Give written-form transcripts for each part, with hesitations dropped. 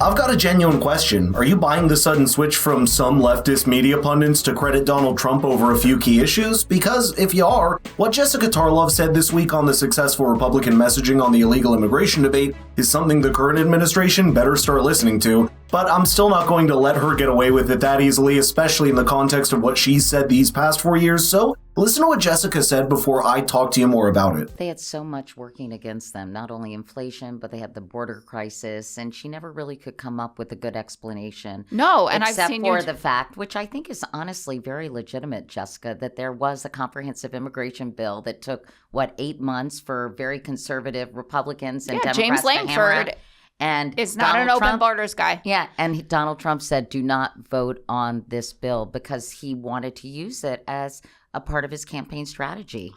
I've got a genuine question. Are you buying the sudden switch from some leftist media pundits to credit Donald Trump over a few key issues? Because if you are, what Jessica Tarlov said this week on the successful Republican messaging on the illegal immigration debate is something the current administration better start listening to. But I'm still not going to let her get away with it that easily, especially in the context of what she's said these past 4 years. So listen to what Jessica said before I talk to you more about it. They had so much working against them, not only inflation, but they had the border crisis, and she never really could come up with a good explanation. No, and except I've seen for the fact, which I think is honestly very legitimate, Jessica, that there was a comprehensive immigration bill that took, 8 months for very conservative Republicans and Democrats James to hammer Langford out. And is not Donald an open Trump, borders guy. Yeah, and Donald Trump said, do not vote on this bill because he wanted to use it as a part of his campaign strategy.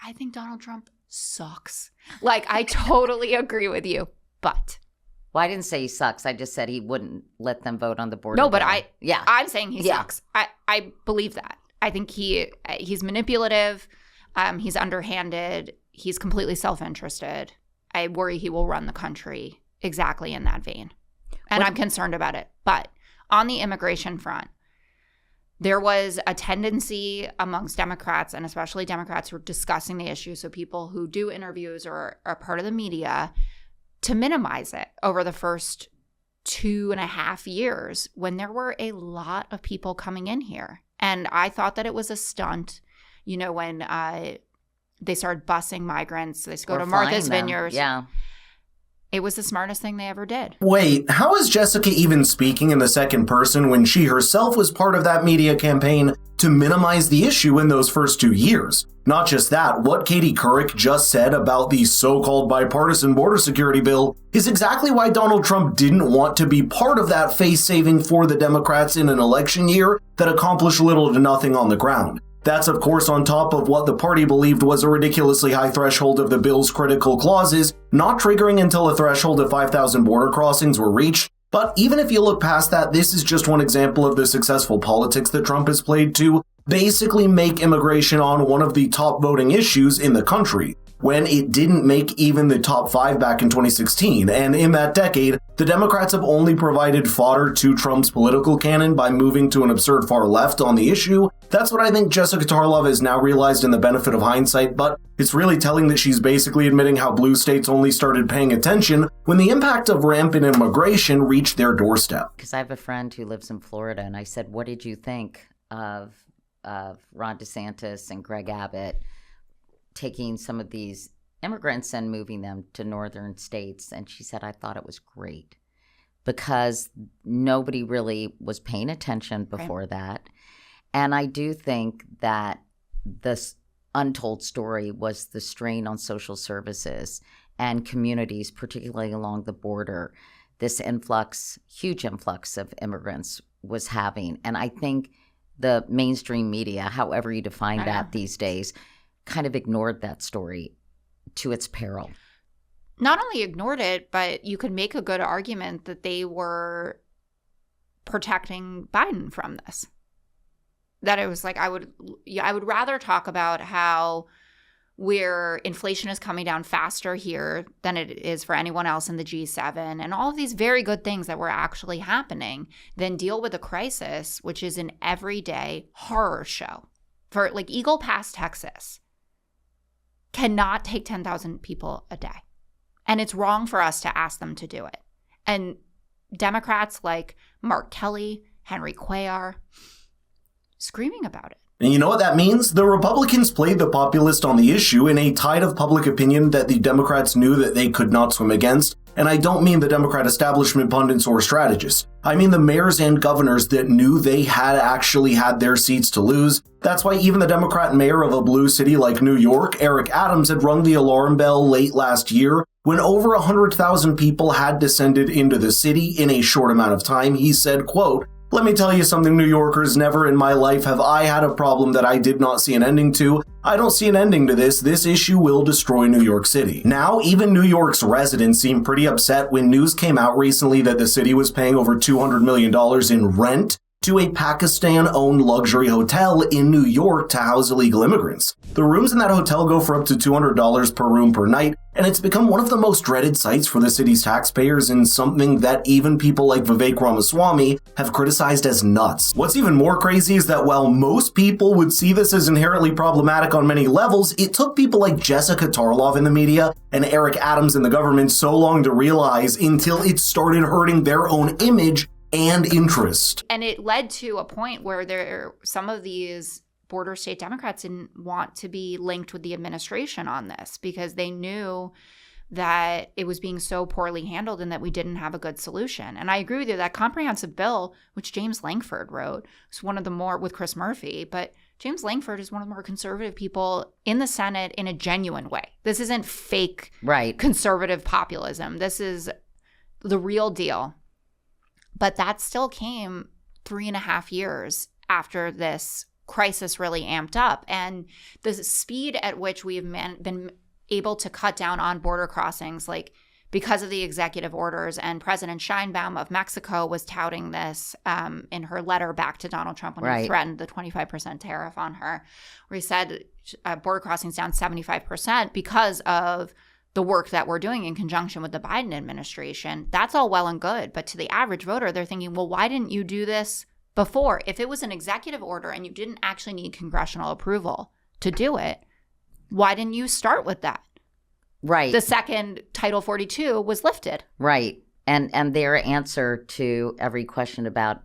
I think Donald Trump sucks. Like, I totally agree with you, but... Well, I didn't say he sucks. I just said he wouldn't let them vote on the border No, but bill. I'm saying he sucks. I believe that. I think he's manipulative. He's underhanded. He's completely self-interested. I worry he will run the country exactly in that vein. And I'm concerned about it. But on the immigration front, there was a tendency amongst Democrats, and especially Democrats who are discussing the issue, so people who do interviews or are part of the media, to minimize it over the first 2.5 years when there were a lot of people coming in here. And I thought that it was a stunt, when they started busing migrants. They go to Martha's Vineyard. Yeah. It was the smartest thing they ever did. Wait, how is Jessica even speaking in the second person when she herself was part of that media campaign to minimize the issue in those first 2 years? Not just that, what Katie Couric just said about the so-called bipartisan border security bill is exactly why Donald Trump didn't want to be part of that face-saving for the Democrats in an election year that accomplished little to nothing on the ground. That's, of course, on top of what the party believed was a ridiculously high threshold of the bill's critical clauses, not triggering until a threshold of 5,000 border crossings were reached. But even if you look past that, this is just one example of the successful politics that Trump has played to basically make immigration on one of the top voting issues in the country, when it didn't make even the top 5 back in 2016. And in that decade, the Democrats have only provided fodder to Trump's political cannon by moving to an absurd far left on the issue. That's what I think Jessica Tarlov has now realized in the benefit of hindsight, but it's really telling that she's basically admitting how blue states only started paying attention when the impact of rampant immigration reached their doorstep. Because I have a friend who lives in Florida, and I said, what did you think of Ron DeSantis and Greg Abbott taking some of these immigrants and moving them to northern states? And she said, I thought it was great because nobody really was paying attention before that. And I do think that this untold story was the strain on social services and communities, particularly along the border, this huge influx of immigrants was having. And I think the mainstream media, however you define that these days, kind of ignored that story to its peril. Not only ignored it, but you could make a good argument that they were protecting Biden from this. That it was like, I would rather talk about how where inflation is coming down faster here than it is for anyone else in the G7 and all of these very good things that were actually happening than deal with a crisis, which is an everyday horror show. For like Eagle Pass, Texas cannot take 10,000 people a day. And it's wrong for us to ask them to do it. And Democrats like Mark Kelly, Henry Cuellar, screaming about it. And you know what that means? The Republicans played the populist on the issue in a tide of public opinion that the Democrats knew that they could not swim against. And I don't mean the Democrat establishment pundits or strategists. I mean the mayors and governors that knew they had actually had their seats to lose. That's why even the Democrat mayor of a blue city like New York, Eric Adams, had rung the alarm bell late last year when over 100,000 people had descended into the city in a short amount of time. He said, quote, "Let me tell you something, New Yorkers, never in my life have I had a problem that I did not see an ending to. I don't see an ending to this. This issue will destroy New York City." Now, even New York's residents seem pretty upset when news came out recently that the city was paying over $200 million in rent to a Pakistan-owned luxury hotel in New York to house illegal immigrants. The rooms in that hotel go for up to $200 per room per night, and it's become one of the most dreaded sites for the city's taxpayers and something that even people like Vivek Ramaswamy have criticized as nuts. What's even more crazy is that while most people would see this as inherently problematic on many levels, it took people like Jessica Tarlov in the media and Eric Adams in the government so long to realize until it started hurting their own image and interest. And it led to a point where some of these border state Democrats didn't want to be linked with the administration on this because they knew that it was being so poorly handled and that we didn't have a good solution. And I agree with you, that comprehensive bill, which James Lankford wrote, was one of the more, with Chris Murphy, but James Lankford is one of the more conservative people in the Senate in a genuine way. This isn't fake conservative populism. This is the real deal. But that still came 3.5 years after this crisis really amped up. And the speed at which we have been able to cut down on border crossings, like because of the executive orders, and President Sheinbaum of Mexico was touting this in her letter back to Donald Trump when he threatened the 25% tariff on her, where he said border crossings down 75% because of the work that we're doing in conjunction with the Biden administration. That's all well and good. But to the average voter, they're thinking, well, why didn't you do this before? If it was an executive order and you didn't actually need congressional approval to do it, why didn't you start with that? Right. The second Title 42 was lifted. Right. And their answer to every question about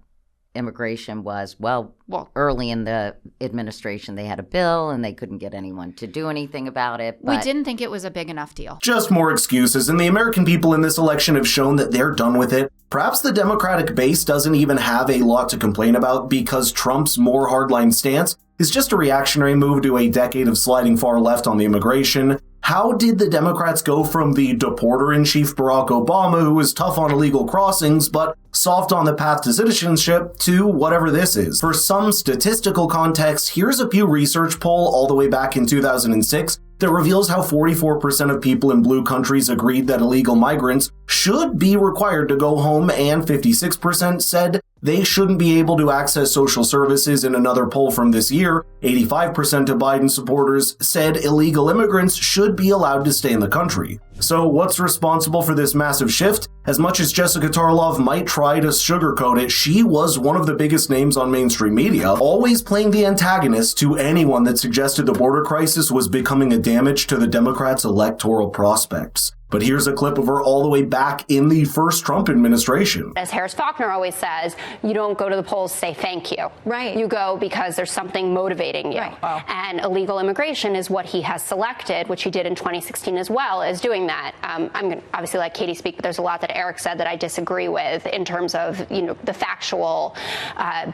immigration was, well, early in the administration, they had a bill and they couldn't get anyone to do anything about it. But we didn't think it was a big enough deal. Just more excuses, and the American people in this election have shown that they're done with it. Perhaps the Democratic base doesn't even have a lot to complain about because Trump's more hardline stance is just a reactionary move to a decade of sliding far left on the immigration. How did the Democrats go from the deporter-in-chief Barack Obama, who was tough on illegal crossings but soft on the path to citizenship, to whatever this is? For some statistical context, here's a Pew Research poll all the way back in 2006 that reveals how 44% of people in blue countries agreed that illegal migrants should be required to go home, and 56% said they shouldn't be able to access social services. In another poll from this year, 85% of Biden supporters said illegal immigrants should be allowed to stay in the country. So what's responsible for this massive shift? As much as Jessica Tarlov might try to sugarcoat it, she was one of the biggest names on mainstream media, always playing the antagonist to anyone that suggested the border crisis was becoming a damage to the Democrats' electoral prospects. But here's a clip of her all the way back in the first Trump administration. As Harris Faulkner always says, you don't go to the polls to say thank you. Right. You go because there's something motivating you. Right. Wow. And illegal immigration is what he has selected, which he did in 2016 as well, as doing that. I'm going to obviously let Katie speak, but there's a lot that Eric said that I disagree with in terms of, the factual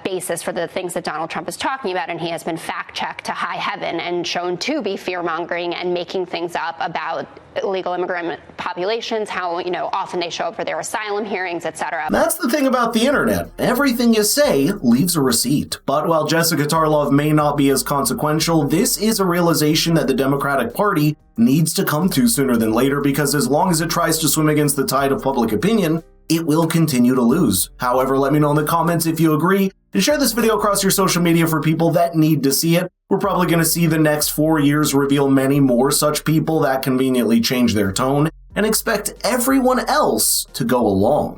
basis for the things that Donald Trump is talking about. And he has been fact-checked to high heaven and shown to be fear-mongering and making things up about illegal immigrant populations, how, often they show up for their asylum hearings, etc. That's the thing about the internet. Everything you say leaves a receipt. But while Jessica Tarlov may not be as consequential, this is a realization that the Democratic Party needs to come to sooner than later, because as long as it tries to swim against the tide of public opinion, it will continue to lose. However, let me know in the comments if you agree, and share this video across your social media for people that need to see it. We're probably going to see the next 4 years reveal many more such people that conveniently change their tone and expect everyone else to go along.